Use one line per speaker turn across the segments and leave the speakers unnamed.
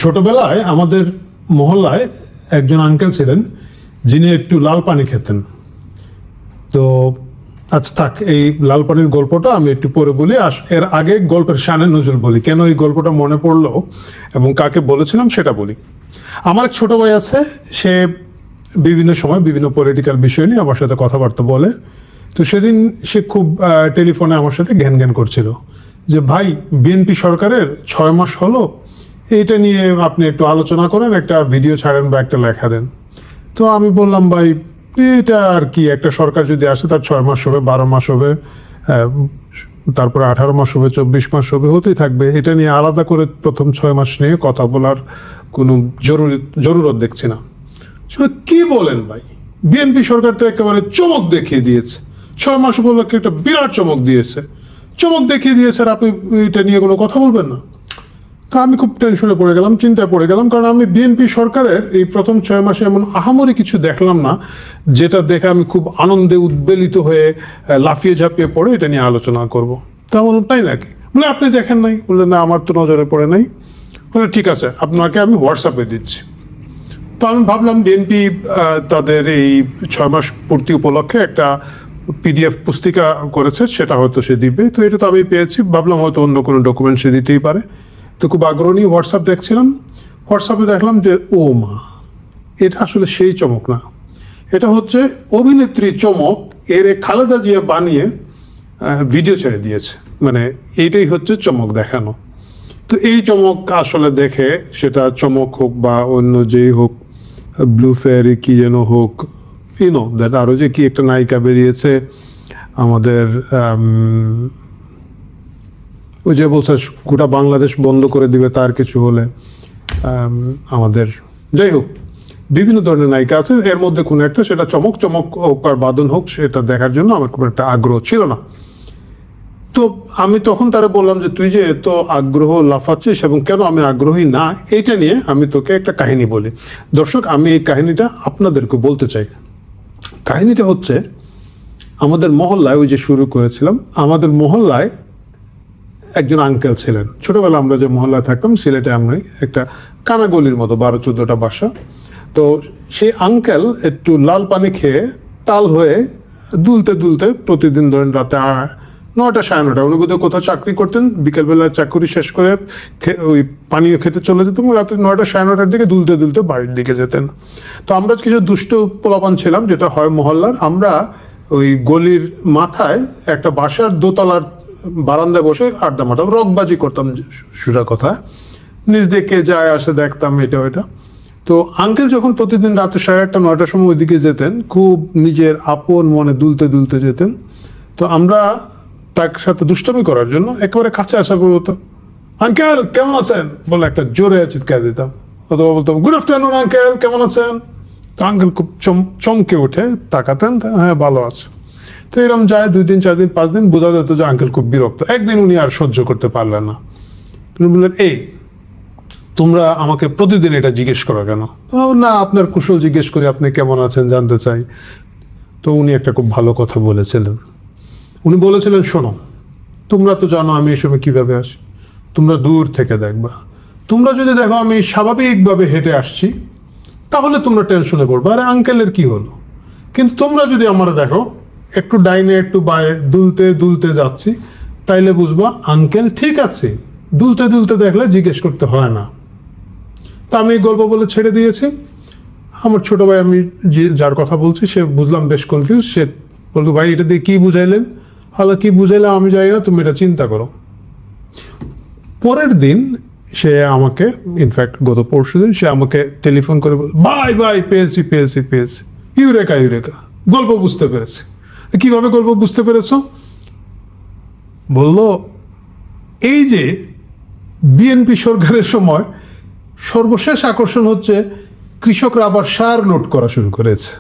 ছোটবেলায় আমাদের মহল্লায় একজন আঙ্কেল ছিলেন যিনি একটু লাল পানি খেতেন। তো আচ্ছা থাক, এই লাল পানির গল্পটা আমি একটু পরে বলি। এর আগে গল্পের শানে নজরুল বলি, কেন এই গল্পটা মনে পড়লো এবং কাকে বলেছিলাম সেটা বলি। আমার এক ছোট ভাই আছে, সে বিভিন্ন সময় বিভিন্ন পলিটিক্যাল বিষয় নিয়ে আমার সাথে কথাবার্তা বলে। তো সেদিন সে খুব টেলিফোনে আমার সাথে ঘ্যান ঘ্যান করছিল যে ভাই, বিএনপি সরকারের 6 মাস হলো, এইটা নিয়ে আপনি একটু আলোচনা করেন, একটা ভিডিও ছাড়েন বা একটা লেখা দেন। তো আমি বললাম, ভাই এটা আর কি, একটা সরকার যদি আসে তার 6 মাস হবে, 12 মাস হবে, তারপরে 18 মাস হবে, 24 মাস হবে, হতেই থাকবে। এটা নিয়ে আলাদা করে প্রথম 6 মাস নিয়ে কথা বলার কোনো জরুরত দেখছি না। কি বলেন ভাই, বিএনপি সরকার তো একেবারে চমক দেখিয়ে দিয়েছে, 6 মাস উপলক্ষে একটা বিরাট চমক দিয়েছে, চমক দেখিয়ে দিয়েছে, আর আপনি এটা নিয়ে কোনো কথা বলবেন না। তা আমি খুব টেনশনে পড়ে গেলাম, চিন্তায় পড়ে গেলাম, কারণ আমি বিএনপি সরকারের এই প্রথম 6 মাসে এমন আহামরি কিছু দেখলাম না যেটা দেখে আমি খুব আনন্দে উদ্বেলিত হয়ে লাফিয়ে ঝাঁপিয়ে পড়ে এটা নিয়ে আলোচনা করব। তা বললাম, তাই নাকি? বলে আপনি দেখেন নাই? বললেন না, আমার তো নজরে পড়ে নাই। বলে ঠিক আছে, আপনাকে আমি হোয়াটসঅ্যাপে দিচ্ছি। তো আমি ভাবলাম বিএনপি তাদের এই 6 মাস পূর্তি উপলক্ষে একটা পিডিএফ পুস্তিকা করেছে, সেটা হয়তো সে দিবে। তো এটা তো আমি পেয়েছি, ভাবলাম হয়তো অন্য কোনো ডকুমেন্ট সে দিতেই পারে। তো খুব আগ্রহ নিয়ে হোয়াটসঅ্যাপ দেখছিলাম, হোয়াটসঅ্যাপে দেখলাম যে ও মা, এটা আসলে সেই চমক না, এটা হচ্ছে অভিনেত্রী চমক, এর খালেদা জিয়া বানিয়ে ভিডিও ছেড়ে দিয়েছে, মানে এইটাই হচ্ছে চমক দেখানো। তো এই চমক আসলে দেখে, সেটা চমক হোক বা অন্য যেই হোক, ব্লু ফেয়ারি কি যেন হোক, ইউনো দ্যাট, আরও যে কি একটা নায়িকা বেরিয়েছে আমাদের, ওই যে বলছে গোটা বাংলাদেশ বন্ধ করে দিবে তার কিছু হলে, আমাদের যাই হোক বিভিন্ন ধরনের নায়িকা আছে, এর মধ্যে কোনো একটা, সেটা চমক হোক আর বাদন হোক, সেটা দেখার জন্য আমার খুব একটা আগ্রহ ছিল না। তো আমি তখন তারা বললাম যে তুই যে এত আগ্রহ লাফাচ্ছিস এবং কেন আমি আগ্রহী না, এইটা নিয়ে আমি তোকে একটা কাহিনী বলি। দর্শক, আমি এই কাহিনীটা আপনাদেরকে বলতে চাই। কাহিনীটা হচ্ছে, আমাদের মহল্লায়, ওই যে শুরু করেছিলাম, আমাদের মহল্লায় একজন আঙ্কেল ছিলেন। ছোটবেলা আমরা যে মহল্লায় থাকতাম সিলেটে, আমি একটা কানাগলির মতো 12-14টা বাসা। তো সেই আঙ্কেল একটু লাল পানি খেয়ে তাল হয়ে দুলতে দুলতে প্রতিদিন ধরেন রাতে 9টা 9:30, উনি বোধহয় কোথাও চাকরি করতেন, বিকেলবেলা চাকরি শেষ করে ওই পানীয় খেতে চলে যেতেন, রাতে 9টা 9:30টার দিকে দুলতে দুলতে বাড়ির দিকে যেতেন। তো আমরা কিছু দুষ্ট পোলাপান ছিলাম, যেটা হয় মহল্লার, আমরা ওই গলির মাথায় একটা বাসার দোতলার বারান্দায় বসে আড্ডা মারতাম, রকবাজি করতাম, সুরা কথা, নিজ দিকে যায় আসে দেখতাম এটা ওইটা। তো আঙ্কেল যখন প্রতিদিন রাতে 8:30 9টার সময় ওইদিকে যেতেন, খুব নিজের আপন মনে দুলতে দুলতে যেতেন। তো আমরা তার সাথে দুষ্টামি করার জন্য একেবারে কাছে আসা বলতো, আঙ্কেল কেমন আছেন বলে একটা জোরে চিৎকার দিতাম, অথবা বলতাম গুড আফটারনুন আঙ্কেল, কেমন আছেন? তো আঙ্কেল খুব চমকে উঠে তাকাতেন, হ্যাঁ ভালো আছে। তো এরকম যায় 2 দিন 4 দিন 5 দিন, বোঝা যেত যে আঙ্কেল খুব বিরক্ত। একদিন উনি আর সহ্য করতে পারলেন না, তিনি বললেন, এই তোমরা আমাকে প্রতিদিন এটা জিজ্ঞেস করো কেন? না, আপনার কুশল জিজ্ঞেস করি, আপনি কেমন আছেন জানতে চাই। তো উনি একটা খুব ভালো কথা বলেছিলেন। উনি বলেছিলেন, শোনো, তোমরা তো জানো আমি এই সময় কীভাবে আসি, তোমরা দূর থেকে দেখবা। তোমরা যদি দেখো আমি স্বাভাবিকভাবে হেঁটে আসছি, তাহলে তোমরা টেনশনে পড়বে, আরে আঙ্কেলের কি হলো। কিন্তু তোমরা যদি আমার দেখো একটু ডাইনে একটু বায়ে দুলতে দুলতে যাচ্ছি, তাইলে বুঝবা আঙ্কেল ঠিক আছে। দুলতে দুলতে দেখলে জিজ্ঞেস করতে হয় না। তা আমি গল্প বলে ছেড়ে দিয়েছি। আমার ছোট ভাই, আমি যার কথা বলছি, সে বুঝলাম বেশ কনফিউজ। সে বলতো, ভাই এটা দিয়ে কী বুঝাইলেন? হলে কি বুঝাইলাম আমি জানি না, তুমি এটা চিন্তা করো। পরের দিন সে আমাকে, ইনফ্যাক্ট গত পরশু দিন, সে আমাকে টেলিফোন করে বলল, ভাই পেয়েছি, ইউরেকা, গল্প বুঝতে পেরেছি। কিভাবে গল্প বুঝতে পেরেছ? বলল, এই যে বিএনপি সরকারের সময় সর্বশেষ আকর্ষণ হচ্ছে কৃষকরা আবার সার লোড করা শুরু করেছে।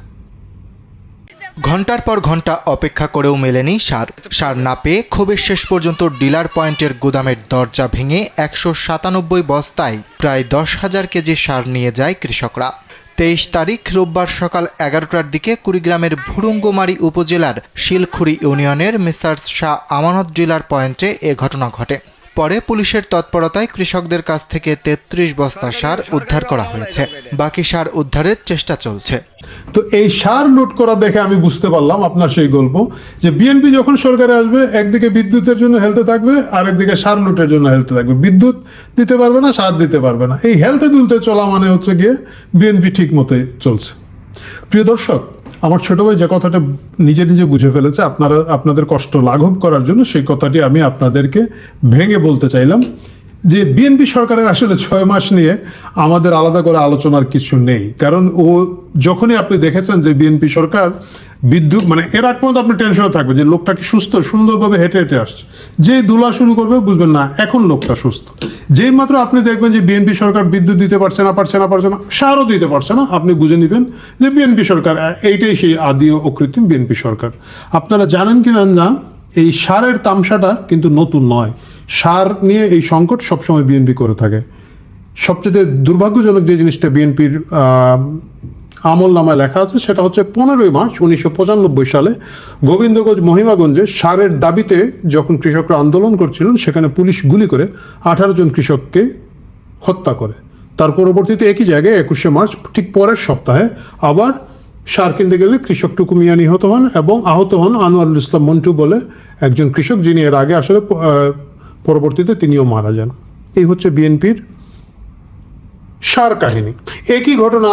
ঘন্টার পর ঘন্টা অপেক্ষা করেও মেলেনি সার না পেয়ে ক্ষোভের শেষ পর্যন্ত ডিলার পয়েন্টের গুদামের দরজা ভেঙে 197 বস্তায় প্রায় 10,000 কেজি সার নিয়ে যায় কৃষকরা। 23 তারিখ রোববার সকাল 11টার দিকে কুড়িগ্রামের ভুরুঙ্গমারী উপজেলার শিলখুড়ি ইউনিয়নের মেসার্স শাহ আমানত ডিলার পয়েন্টে এ ঘটনা ঘটে। পরে পুলিশের তৎপরতায় কৃষকদের কাছ থেকে ৩৩ বস্তা সার উদ্ধার করা হয়েছে। বাকি সার উদ্ধারের চেষ্টা চলছে।
তো এই সার লুট করা দেখে আমি বুঝতে পারলাম আপনার সেই গল্প, যে বিএনপি যখন সরকারে আসবে একদিকে বিদ্যুতের জন্য হেলতে থাকবে, আর একদিকে সার লুটের জন্য হেলতে থাকবে। বিদ্যুৎ দিতে পারবে না, সার দিতে পারবে না। এই হেলতে দুলতে চলা মানে হচ্ছে গিয়ে বিএনপি ঠিক মতোই চলছে। প্রিয় দর্শক, আমার ছোট ভাই যে কথাটা নিজে নিজে বুঝে ফেলেছে, আপনাদের কষ্ট লাঘব করার জন্য সেই কথাটি আমি আপনাদেরকে ভেঙে বলতে চাইলাম, যে বিএনপি সরকারের আসলে 6 মাস নিয়ে আমাদের আলাদা করে আলোচনার কিছু নেই। কারণ ও যখনই আপনি দেখেছেন যে বিএনপি সরকার বিদ্যুৎ মানে এর আগ পর্যন্ত আপনি টেনশনে থাকবে যে লোকটা কি সুস্থ, সুন্দরভাবে হেঁটে হেঁটে আসছে। যেই দুলা শুরু করবে বুঝবেন না এখন লোকটা সুস্থ। যেই মাত্র আপনি দেখবেন যে বিএনপি সরকার বিদ্যুৎ দিতে পারছে না, সারও দিতে পারছে না, আপনি বুঝে নেবেন যে বিএনপি সরকার, এইটাই সেই আদি ও অকৃত্রিম বিএনপি সরকার। আপনারা জানেন কি না, এই সারের তামসাটা কিন্তু নতুন নয়। সার নিয়ে এই সংকট সবসময় বিএনপি করে থাকে। সবচেয়ে দুর্ভাগ্যজনক যে জিনিসটা বিএনপির আমল নামায় লেখা আছে সেটা হচ্ছে 15ই মার্চ 1995 সালে গোবিন্দগঞ্জ মহিমাগঞ্জে সারের দাবিতে যখন কৃষকরা আন্দোলন করছিলেন, সেখানে পুলিশ গুলি করে 18 জন কৃষককে হত্যা করে। তার পরবর্তীতে একই জায়গায় 21শে মার্চ ঠিক পরের সপ্তাহে আবার সার কিনতে গেলে কৃষক মিয়া নিহত হন এবং আহত হন আনোয়ারুল ইসলাম মন্টু বলে একজন কৃষক, যিনি এর আগে আসলে পরবর্তীতে তিনিও মারা যান। এই হচ্ছে বিএনপির সার কাহিনী। একই ঘটনা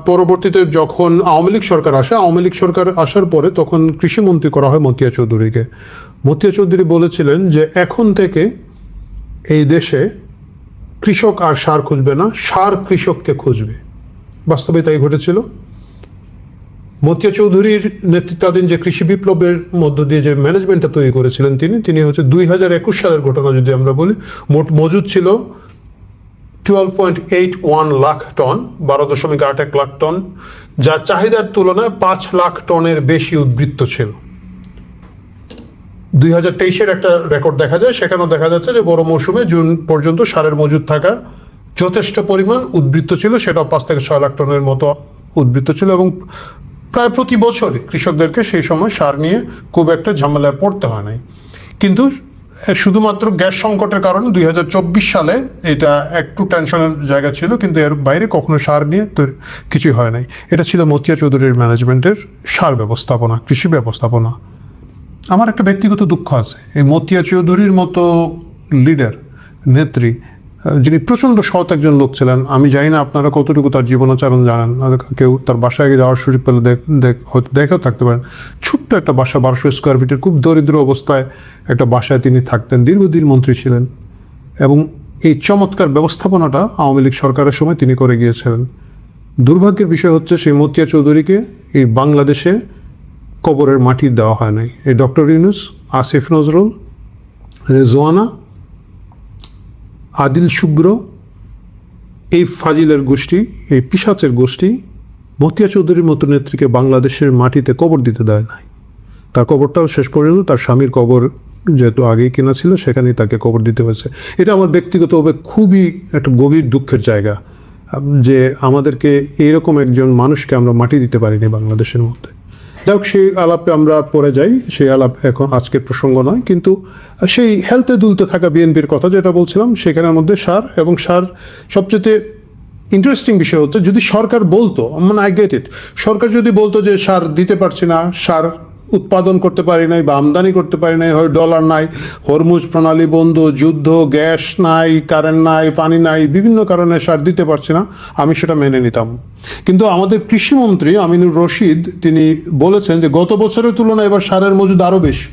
পরবর্তীতে যখন আওয়ামী লীগ সরকার আসে, আওয়ামী লীগ সরকার আসার পরে তখন কৃষিমন্ত্রী করা হয় মতিয়া চৌধুরীকে। মতিয়া চৌধুরী বলেছিলেন যে এখন থেকে এই দেশে কৃষক আর সার খুঁজবে না, সার কৃষককে খুঁজবে। বাস্তবে তাই ঘটেছিল। মতিয়া চৌধুরীর নেতৃত্বাধীন যে কৃষি বিপ্লবের মধ্য দিয়ে যে ম্যানেজমেন্টটা তৈরি করেছিলেন তিনি হচ্ছে 2021 সালের ঘটনা যদি আমরা বলি, মোট মজুদ ছিল 12.81 লাখ টন, 12.81 লাখ টন, যা চাহিদার তুলনায় 5 লাখ টনের বেশি উদ্বৃত্ত ছিল। 2023-এর একটা রেকর্ড দেখা যায়, সেখানেও দেখা যাচ্ছে যে বড় মৌসুমে জুন পর্যন্ত সারের মজুদ থাকা যথেষ্ট পরিমাণ উদ্বৃত্ত ছিল, সেটাও 5 থেকে 6 লাখ টনের মতো উদ্বৃত্ত ছিল। এবং প্রায় প্রতি বছর কৃষকদেরকে সেই সময় সার নিয়ে খুব একটা ঝামেলায় পড়তে হয় নাই। কিন্তু শুধুমাত্র গ্যাস সংকটের কারণে 2024 সালে এটা একটু টেনশনের জায়গা ছিল, কিন্তু এর বাইরে কখনো সার নিয়ে কিছুই হয় নাই। এটা ছিল মতিয়া চৌধুরীর ম্যানেজমেন্টের সার ব্যবস্থাপনা, কৃষি ব্যবস্থাপনা। আমার একটা ব্যক্তিগত দুঃখ আছে, এই মতিয়া চৌধুরীর মতো লিডার, নেত্রী, যিনি প্রচণ্ড সৎ একজন লোক ছিলেন। আমি জানি না আপনারা কতটুকু তার জীবনাচরণ জানেন, কেউ তার বাসায় যাওয়ার সুযোগ পেলে হয়তো দেখেও থাকতে পারেন। ছোট্ট একটা বাসা, 1200 স্কোয়ার ফিটের, খুব দরিদ্র অবস্থায় একটা বাসায় তিনি থাকতেন, দীর্ঘদিন মন্ত্রী ছিলেন এবং এই চমৎকার ব্যবস্থাপনাটা আওয়ামী লীগ সরকারের সময় তিনি করে গিয়েছিলেন। দুর্ভাগ্যের বিষয় হচ্ছে সেই মতিয়া চৌধুরীকে এই বাংলাদেশে কবরের মাটি দেওয়া হয় নাই। এই ডক্টর ইউনূস, আসিফ নজরুল, রেজওয়ানা, আদিল শুভ্র, এই ফাজিলের গোষ্ঠী, এই পিশাচের গোষ্ঠী মতিয়া চৌধুরীর মতো নেত্রীকে বাংলাদেশের মাটিতে কবর দিতে দেয় নাই। তার কবরটাও শেষ পর্যন্ত তার স্বামীর কবর যেহেতু আগেই কেনা ছিল, সেখানেই তাকে কবর দিতে হয়েছে। এটা আমার ব্যক্তিগতভাবে খুবই একটা গভীর দুঃখের জায়গা, যে আমাদেরকে এইরকম একজন মানুষকে আমরা মাটি দিতে পারিনি বাংলাদেশের মধ্যে। যাই হোক, সেই আলাপে আমরা পড়ে যাই, সেই আলাপ এখন আজকের প্রসঙ্গ নয়। কিন্তু সেই হেলতে দুলতে থাকা বিএনপির কথা যেটা বলছিলাম, সেখানের মধ্যে সার এবং সার সবচেয়ে ইন্টারেস্টিং বিষয় হচ্ছে, যদি সরকার বলতো, মানে আই গেট ইট, সরকার যদি বলতো যে সার দিতে পারছি না, সার উৎপাদন করতে পারি নাই বা আমদানি করতে পারি নাই, হয় ডলার নাই, হরমুজ প্রণালী বন্ধ, যুদ্ধ, গ্যাস নাই, কারেন্ট নাই, পানি নাই, বিভিন্ন কারণে সার দিতে পারছি না, আমি সেটা মেনে নিতাম। কিন্তু আমাদের কৃষিমন্ত্রী আমিনুর রশিদ তিনি বলেছেন যে গত বছরের তুলনায় এবার সারের মজুদ আরও বেশি।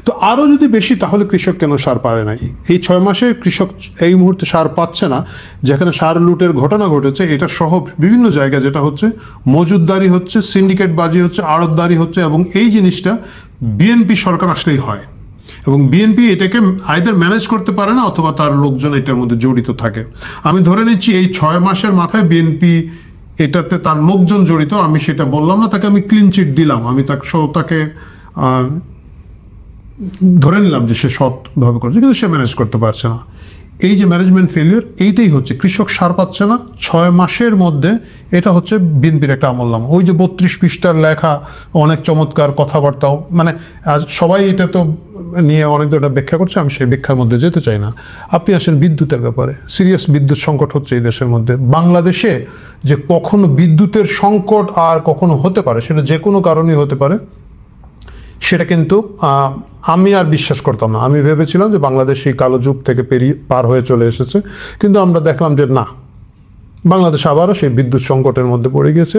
তো আরও যদি বেশি, তাহলে কৃষক কেন সার পায় নাই? এই 6 মাসে কৃষক এই মুহূর্তে সার পাচ্ছে না, যেখানে সার লুটের ঘটনা ঘটেছে, এটা সহ বিভিন্ন জায়গায় যেটা হচ্ছে, মজুদদারি হচ্ছে, সিন্ডিকেট বাজি হচ্ছে, আড়তদারি হচ্ছে, এবং এই জিনিসটা বিএনপি সরকার আসলেই হয়। এবং বিএনপি এটাকে আইদার ম্যানেজ করতে পারে না, অথবা তার লোকজন এটার মধ্যে জড়িত থাকে। আমি ধরে নিচ্ছি এই 6 মাসের মাথায় বিএনপি এটাতে তার লোকজন জড়িত। আমি সেটা বললাম না, তাকে আমি ক্লিন চিট দিলাম, আমি তাকে ধরে নিলাম যে সে সৎভাবে করছে, কিন্তু সে ম্যানেজ করতে পারছে না। এই যে ম্যানেজমেন্ট ফেলিয়ার, এইটাই হচ্ছে কৃষক সার পাচ্ছে না 6 মাসের মধ্যে। এটা হচ্ছে বিএনপির একটা আমলনামা। ওই যে 32 পৃষ্ঠার লেখা, অনেক চমৎকার কথাবার্তাও, মানে সবাই এটা তো নিয়ে অনেক ধরনের ব্যাখ্যা করছে, আমি সেই ব্যাখ্যার মধ্যে যেতে চাই না। আপনি আসেন বিদ্যুতের ব্যাপারে, সিরিয়াস বিদ্যুৎ সংকট হচ্ছে এই দেশের মধ্যে। বাংলাদেশে যে কখনো বিদ্যুতের সংকট আর কখনো হতে পারে, সেটা যে কোনো কারণেই হতে পারে, সেটা কিন্তু আমি আর বিশ্বাস করতাম না। আমি ভেবেছিলাম যে বাংলাদেশ এই কালো যুগ থেকে পার হয়ে চলে এসেছে, কিন্তু আমরা দেখলাম যে না, বাংলাদেশ আবারও সেই বিদ্যুৎ সংকটের মধ্যে পড়ে গেছে।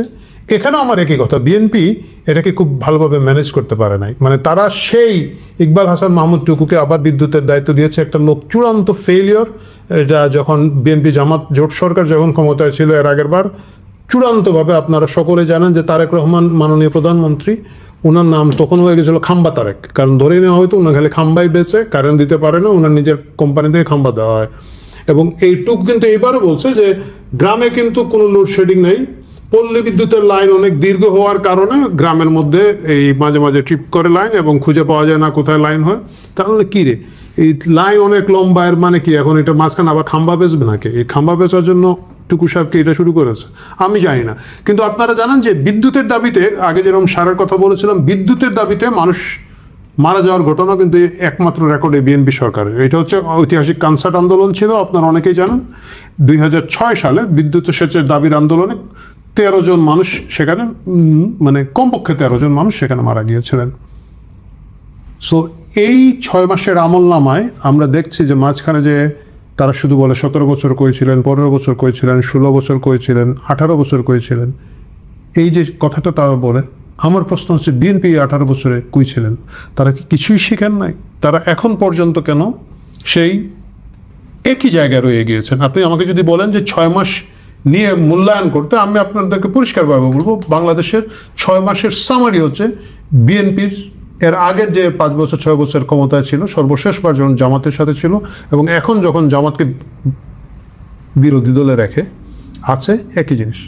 এখানেও আমার একই কথা, বিএনপি এটাকে খুব ভালোভাবে ম্যানেজ করতে পারে নাই। মানে তারা সেই ইকবাল হাসান মাহমুদ টুকুকে আবার বিদ্যুতের দায়িত্ব দিয়েছে, একটা লোক চূড়ান্ত ফেলিওর। এটা যখন বিএনপি জামাত জোট সরকার যখন ক্ষমতায় ছিল এর আগের বার, চূড়ান্তভাবে আপনারা সকলে জানেন যে তারেক রহমান মাননীয় প্রধানমন্ত্রী, ওনার নাম তখন হয়ে গেছিল খাম্বা তারেক, কারণ ধরে নেওয়া হয়তো ওনার খালি খাম্বাই বেচে, কারেন্ট দিতে পারে না, ওনার নিজের কোম্পানি থেকে খাম্বা দেওয়া হয়। এবং এইটুক কিন্তু এইবারও বলছে যে গ্রামে কিন্তু কোনো লোডশেডিং নেই, পল্লী বিদ্যুতের লাইন অনেক দীর্ঘ হওয়ার কারণে গ্রামের মধ্যে এই মাঝে মাঝে ট্রিপ করে লাইন এবং খুঁজে পাওয়া যায় না কোথায় লাইন হয়। তাহলে কী রে, এই লাইন অনেক লম্বা, এর মানে কি এখন এটা মাঝখানে আবার খাম্বা বেচবে নাকি? এই খাম্বা বেচার জন্য টুকু সাহেবকে এটা শুরু করেছে আমি জানি না। কিন্তু আপনারা জানেন যে বিদ্যুতের দাবিতে, আগে যেরকম সারের কথা বলেছিলাম, বিদ্যুতের দাবিতে মানুষ মারা যাওয়ার ঘটনা কিন্তু একমাত্র রেকর্ডে বিএনপি সরকারের। এটা হচ্ছে ঐতিহাসিক কানসার্ট আন্দোলন ছিল, আপনারা অনেকেই জানেন। 2006 সালে বিদ্যুৎ সেচের দাবির আন্দোলনে 13 জন মানুষ সেখানে, মানে কমপক্ষে 13 জন মানুষ সেখানে মারা গিয়েছিলেন। সো এই 6 মাসের আমলনামায় আমরা দেখছি যে মাঝখানে যে তারা শুধু বলে 17 বছর করেছিলেন, 15 বছর করেছিলেন, 16 বছর করেছিলেন, 18 বছর করেছিলেন, এই যে কথাটা তারা বলে, আমার প্রশ্ন হচ্ছে বিএনপি 18 বছরে কই ছিলেন? তারা কি কিছুই শিখেন নাই? তারা এখন পর্যন্ত কেন সেই একই জায়গায় রয়ে গিয়েছেন? আপনি আমাকে যদি বলেন যে 6 মাস নিয়ে মূল্যায়ন করতে, আমি আপনাদেরকে পরিষ্কারভাবে বলবো বাংলাদেশের 6 মাসের সামারি হচ্ছে বিএনপির এর আগের যে 5 বছর 6 বছর ক্ষমতায় ছিল, সর্বশেষবার যখন জামাতের সাথে ছিল এবং এখন যখন জামাতকে বিরোধী দলে রেখে আছে, একই জিনিস।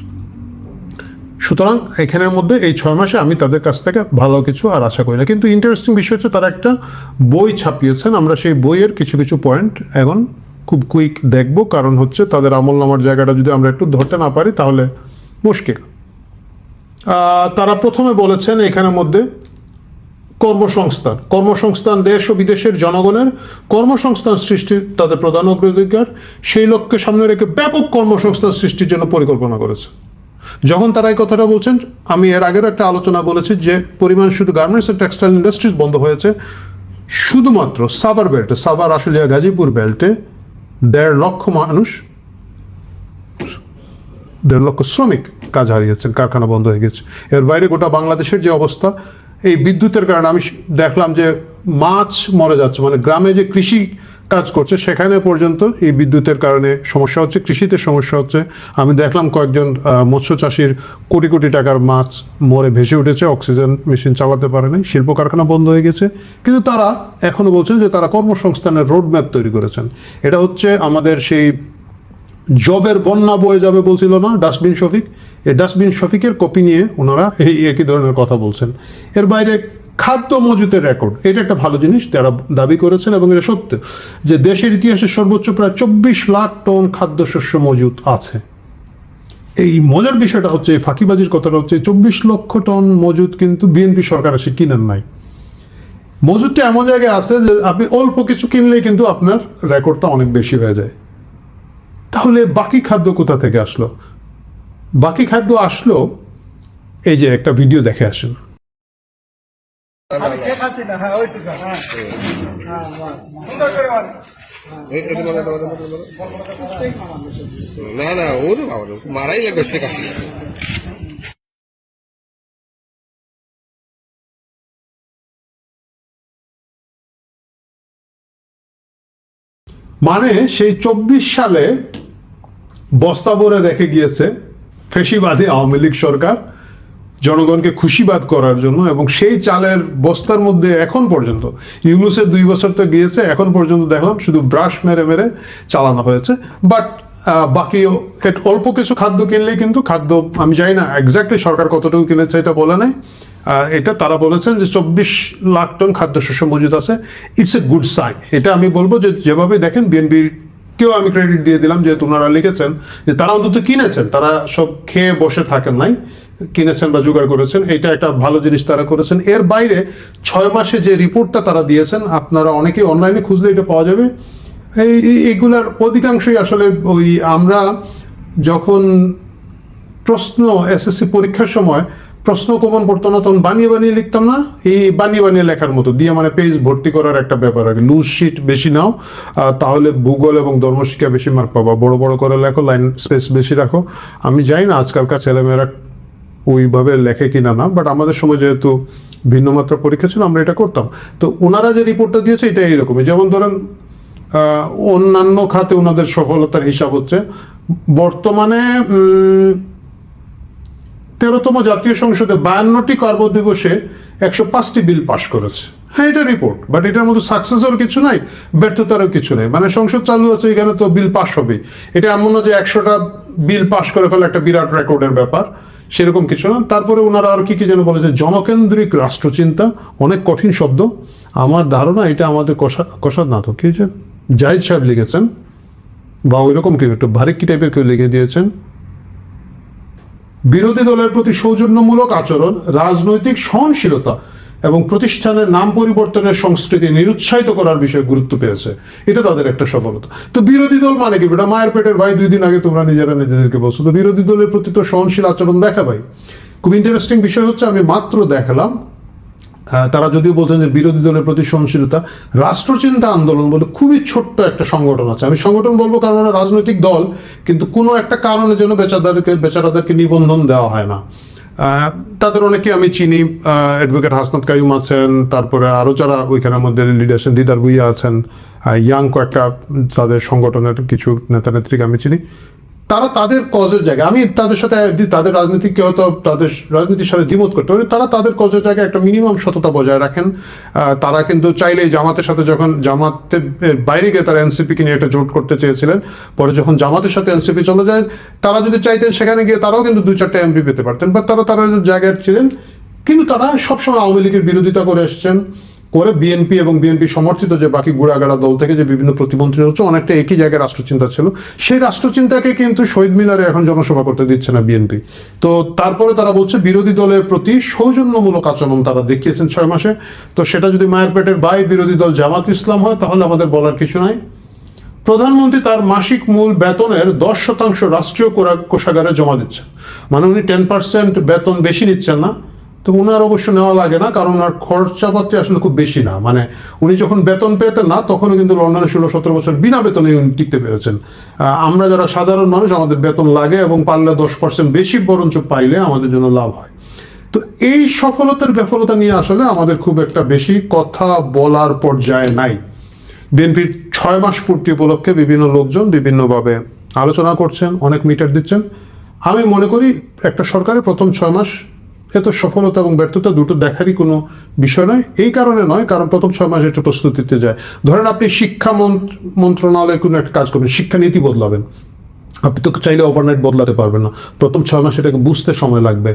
সুতরাং এখানের মধ্যে এই 6 মাসে আমি তাদের কাছ থেকে ভালো কিছু আর আশা করি না। কিন্তু ইন্টারেস্টিং বিষয় হচ্ছে তারা একটা বই ছাপিয়েছেন, আমরা সেই বইয়ের কিছু কিছু পয়েন্ট এখন খুব কুইক দেখব, কারণ হচ্ছে তাদের আমলনামার জায়গাটা যদি আমরা একটু ধরতে না পারি তাহলে মুশকিল। তারা প্রথমে বলেছেন এখানের মধ্যে কর্মসংস্থান দেশ ও বিদেশের জনগণের কর্মসংস্থান সৃষ্টি তাদের প্রধান অগ্রাধিকার, সেই লক্ষ্যে সামনে রেখে ব্যাপক কর্মসংস্থান সৃষ্টির জন্য পরিকল্পনা করেছে। যখন তারা এই কথাটা বলছেন, আমি এর আগের একটা আলোচনা বলেছি যে পরিমাণ শুধু গার্মেন্টস এন্ড টেক্সটাইল ইন্ডাস্ট্রিজ বন্ধ হয়েছে শুধুমাত্র সাভার বেল্টে, সাভার আশুলিয়া গাজীপুর বেল্টে 1.5 লক্ষ মানুষ, 1.5 লক্ষ শ্রমিক কাজ হারিয়েছেন, কারখানা বন্ধ হয়ে গেছে। এর বাইরে গোটা বাংলাদেশের যে অবস্থা, এই বিদ্যুতের কারণে আমি দেখলাম যে মাছ মরে যাচ্ছে, মানে গ্রামে যে কৃষি কাজ করছে সেখানে পর্যন্ত এই বিদ্যুতের কারণে সমস্যা হচ্ছে, কৃষিতে সমস্যা হচ্ছে। আমি দেখলাম কয়েকজন মৎস্য চাষির কোটি কোটি টাকার মাছ মরে ভেসে উঠেছে, অক্সিজেন মেশিন চালাতে পারে নাই, শিল্প কারখানা বন্ধ হয়ে গেছে। কিন্তু তারা এখনও বলছেন যে তারা কর্মসংস্থানের রোড ম্যাপ তৈরি করেছেন। এটা হচ্ছে আমাদের সেই জবের বন্যা বয়ে যাবে বলছিল না ডাস্টবিন শফিক, এই ডাস্টবিন শফিকের কপি নিয়ে ওনারা এই একই ধরনের কথা বলছেন। এর বাইরে খাদ্য মজুতের রেকর্ড, এটা একটা ভালো জিনিস তারা দাবি করেছেন এবং এটা সত্য যে দেশের ইতিহাসে সর্বোচ্চ প্রায় 24 লাখ টন খাদ্যশস্য মজুত আছে। এই মজার বিষয়টা হচ্ছে, এই ফাঁকিবাজির কথাটা হচ্ছে 24 লক্ষ টন মজুত কিন্তু বিএনপি সরকার এসে কিনেন নাই। মজুতটা এমন জায়গায় আছে যে আপনি অল্প কিছু কিনলেই কিন্তু আপনার রেকর্ডটা অনেক বেশি হয়ে যায়। তাহলে বাকি খাদ্য কোথা থেকে আসলো? বাকি খাদ্য আসলো, এই যে একটা ভিডিও দেখে আসেন।
না না, ওর মারাই লাগবে শেখ হাসিনা।
মানে সেই 24 সালে বস্তা ভরে রেখে গিয়েছে ফেসিবাদী আওয়ামী লীগ সরকার জনগণকে খুশিবাদ করার জন্য, এবং সেই চালের বস্তার মধ্যে এখন পর্যন্ত ইউনুসের 2 বছর তো গিয়েছে, এখন পর্যন্ত দেখলাম শুধু ব্রাশ মেরে মেরে চালানো হয়েছে। বাট বাকি অল্প কিছু খাদ্য কিনলেই কিন্তু খাদ্য, আমি জানি না এক্স্যাক্টলি সরকার কতটুকু কিনেছে এটা বলে নাই, এটা তারা বলেছেন যে 24 লাখ টন খাদ্যশস্য মজুদ আছে। It's a good sign. এটা আমি বলবো যে যেভাবে দেখেন বিএনপির কেউ আমি ক্রেডিট দিয়ে দিলাম, যেহেতু ওনারা লিখেছেন যে তারা অন্তত কিনেছেন, তারা সব খেয়ে বসে থাকেন নাই, কিনেছেন বা জোগাড় করেছেন, এটা একটা ভালো জিনিস তারা করেছেন। এর বাইরে 6 মাসে যে রিপোর্টটা তারা দিয়েছেন, আপনারা অনেকেই অনলাইনে খুঁজলে এটা পাওয়া যাবে। এইগুলার অধিকাংশই আসলে ওই আমরা যখন প্রশ্ন এসএসসি পরীক্ষার সময় প্রশ্ন কমন পড়তো না, তখন বানিয়ে বানিয়ে লিখতাম না, এই বানিয়ে বানিয়ে লেখার মতো দিয়ে মানে পেজ ভর্তি করার একটা ব্যাপার আর কি। লুজ শিট বেশি নাও, তাহলে ভূগোল এবং ধর্মশিক্ষা বেশি মার্ক পাবা। বড় বড় করে লেখো, লাইন স্পেস বেশি রাখো। আমি জানি না আজকালকার ছেলেমেয়েরা ওইভাবে লেখে কিনা না, বাট আমাদের সময় যেহেতু ভিন্ন মাত্রা পরীক্ষা ছিল আমরা এটা করতাম। তো ওনারা যে রিপোর্টটা দিয়েছে এটা এইরকমই, যেমন ধরেন অন্যান্য খাতে ওনাদের সফলতার হিসাব হচ্ছে বর্তমানে 13তম জাতীয় সংসদে 52টি কর্মদিবসে 105টি বিল পাশ করেছে। হ্যাঁ, এটা রিপোর্ট, বাট এটার মধ্যে সাকসেসের কিছু নাই, ব্যর্থতারও কিছু নেই। মানে সংসদ চালু আছে, এখানে তো বিল পাশ হবেই। এটা এমন না যে 100টা বিল পাশ করে ফেলে একটা বিরাট রেকর্ডের ব্যাপার, সেরকম কিছু না। তারপরে ওনারা আর কি কি যেন বলেছে, জনকেন্দ্রিক রাষ্ট্রচিন্তা, অনেক কঠিন শব্দ। আমার ধারণা এটা আমাদের কষাদ না তো কি যে জাহিদ সাহেব লিখেছেন, বা ওইরকম কেউ একটু ভারী কি টাইপের কেউ লিখে দিয়েছেন। বিরোধী দলের প্রতি সৌজন্যমূলক আচরণ, রাজনৈতিক সহনশীলতা এবং প্রতিষ্ঠানের নাম পরিবর্তনের সংস্কৃতি নিরুৎসাহিত করার বিষয়ে গুরুত্ব পেয়েছে। এটা তাদের একটা সফলতা। তো বিরোধী দল মানে কি? এটা মায়ের পেটের ভাই, 2 দিন আগে তোমরা নিজেরা নিজেদেরকে বলছো। তো বিরোধী দলের প্রতি তো সহনশীল আচরণ দেখা ভাই। খুব ইন্টারেস্টিং বিষয় হচ্ছে, আমি মাত্র দেখালাম তারা যদিও বলছেন যে বিরোধী দলের প্রতি সহনশীলতা, রাষ্ট্রচিন্তা আন্দোলন বলে খুবই ছোট্ট একটা সংগঠন আছে। আমি সংগঠন বলবো কারণ ওরা রাজনৈতিক দল, কিন্তু কোনো একটা কারণের জন্য বেচারাদেরকে নিবন্ধন দেওয়া হয় না। তাদের অনেকে আমি চিনি, অ্যাডভোকেট হাসনাত কাইয়ুম আছেন, তারপরে আরও যারা ওইখানের মধ্যে লিডার আছেন, দিদার ভুইয়া আছেন, ইয়াং কয়েকটা তাদের সংগঠনের কিছু নেতা নেত্রীকে আমি চিনি। তারা তাদের কজের জায়গায়, আমি তাদের সাথে তাদের রাজনীতিকে হয়তো তাদের রাজনীতির সাথে দ্বিমত করতে পারি, তারা তাদের কজের জায়গায় একটা মিনিমাম সততা বজায় রাখেন। তারা কিন্তু চাইলেই জামাতের সাথে, যখন জামাতের বাইরে গিয়ে তারা এনসিপিকে নিয়ে একটা জোট করতে চেয়েছিলেন, পরে যখন জামাতের সাথে এনসিপি চলে যায়, তারা যদি চাইতেন সেখানে গিয়ে তারাও কিন্তু 2-4টা এমপি পেতে পারতেন, বা তারা জায়গায় ছিলেন। কিন্তু তারা সবসময় আওয়ামী লীগের বিরোধিতা করে এসছেন, করে বিএনপি এবং বিএনপি সমর্থিত যে বাকি গুড়াগাড়া দল থেকে যে বিভিন্ন প্রতিমন্ত্রী হচ্ছে, অনেকটা একই জায়গায় রাষ্ট্রচিন্তা ছিল। সেই রাষ্ট্রচিন্তাকে কিন্তু শহীদ মিনারে এখন জনসভা করতে দিচ্ছে না বিএনপি। তো তারপরে তারা বলছে বিরোধী দলের প্রতি সৌজন্যমূলক আচরণ তারা দেখিয়েছেন 6 মাসে। তো সেটা যদি মায়ের পেটের ভাই বিরোধী দল জামাত ইসলাম হয়, তাহলে আমাদের বলার কিছু নাই। প্রধানমন্ত্রী তার মাসিক মূল বেতনের 10% রাষ্ট্রীয় কোষাগারে জমা দিচ্ছেন, মানে উনি 10% বেতন বেশি নিচ্ছেন না। তো উনার অবশ্য নেওয়া লাগে না, কারণ ওনার খরচাপাতি আসলে খুব বেশি না। মানে উনি যখন বেতন পেতেন না, তখনও কিন্তু লন্ডনে 16-17 বছর বিনা বেতনে উনি টিকতে পেরেছেন। আমরা যারা সাধারণ মানুষ, আমাদের বেতন লাগে, এবং পারলে 10% বেশি বরঞ্চ পাইলে আমাদের জন্য লাভ হয়। তো এই সফলতার বিফলতা নিয়ে আসলে আমাদের খুব একটা বেশি কথা বলার পর্যায়ে নাই। বিএনপির 6 মাস পূর্তি উপলক্ষে বিভিন্ন লোকজন বিভিন্নভাবে আলোচনা করছেন, অনেক মিটার দিচ্ছেন। আমি মনে করি একটা সরকারের প্রথম 6 মাস এত সফলতা এবং ব্যর্থতা দুটো দেখারই কোনো বিষয় নয়। এই কারণে নয়, কারণ প্রথম 6 মাস একটা প্রস্তুতিতে যায়। ধরেন আপনি শিক্ষা মন্ত্রণালয়ে কোনো একটা কাজ করবেন, শিক্ষানীতি বদলাবেন, আপনি তো চাইলে ওভারনাইট বদলাতে পারবেন না। প্রথম 6 মাস এটাকে বুঝতে সময় লাগবে,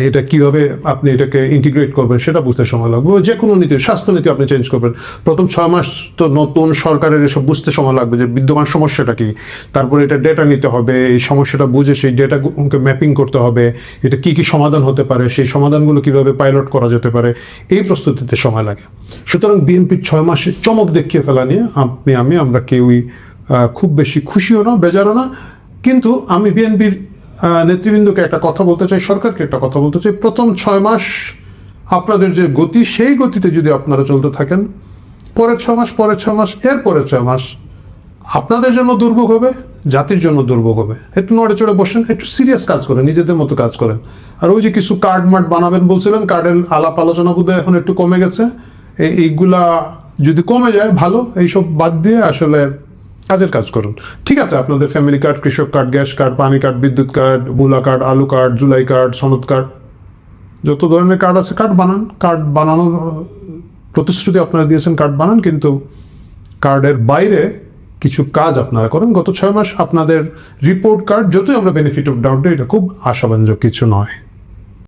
এটা কিভাবে আপনি এটাকে ইন্টিগ্রেট করবেন সেটা বুঝতে সময় লাগবে। যে কোনো নীতি, স্বাস্থ্যনীতি আপনি চেঞ্জ করবেন, প্রথম 6 মাস তো নতুন সরকারের এসব বুঝতে সময় লাগবে যে বিদ্যমান সমস্যাটা কি, তারপরে এটা ডেটা নিতে হবে, এই সমস্যাটা বুঝে সেই ডেটাকে ম্যাপিং করতে হবে, এটা কি কি সমাধান হতে পারে, সেই সমাধানগুলো কিভাবে পাইলট করা যেতে পারে, এই প্রস্তুতিতে সময় লাগে। সুতরাং বিএনপির 6 মাসে চমক দেখিয়ে ফেলা নিয়ে আমরা কেউই খুব বেশি খুশিও না, বেজারও না। কিন্তু আমি বিএনপির নেতৃবৃন্দকে একটা কথা বলতে চাই, সরকারকে একটা কথা বলতে চাই, প্রথম 6 মাস আপনাদের যে গতি, সেই গতিতে যদি আপনারা চলতে থাকেন, পরের 6 মাস, এর পরের 6 মাস আপনাদের জন্য দুর্ভোগ হবে, জাতির জন্য দুর্ভোগ হবে। একটু নড়ে চড়ে বসেন, একটু সিরিয়াস কাজ করেন, নিজেদের মতো কাজ করেন। আর ওই যে কিছু কার্ড মার্ট বানাবেন বলছিলেন, কার্ডের আলাপ আলোচনা বোধহয় এখন একটু কমে গেছে, এইগুলা যদি কমে যায় ভালো। এইসব বাদ দিয়ে আসলে কাজের কাজ করুন। ঠিক আছে, আপনাদের ফ্যামিলি কার্ড, কৃষক কার্ড, গ্যাস কার্ড, পানি কার্ড, বিদ্যুৎ কার্ড, মূলা কার্ড, আলু কার্ড, জুলাই কার্ড, সনদ কার্ড, যত ধরনের কার্ড আছে কার্ড বানান। কার্ড বানানোর প্রতিশ্রুতি আপনারা দিয়েছেন, কার্ড বানান, কিন্তু কার্ডের বাইরে কিছু কাজ আপনারা করেন। গত 6 মাস আপনাদের রিপোর্ট কার্ড, যতই আমরা বেনিফিট অফ ডাউট দিই, এটা খুব আশাব্যঞ্জক কিছু নয়।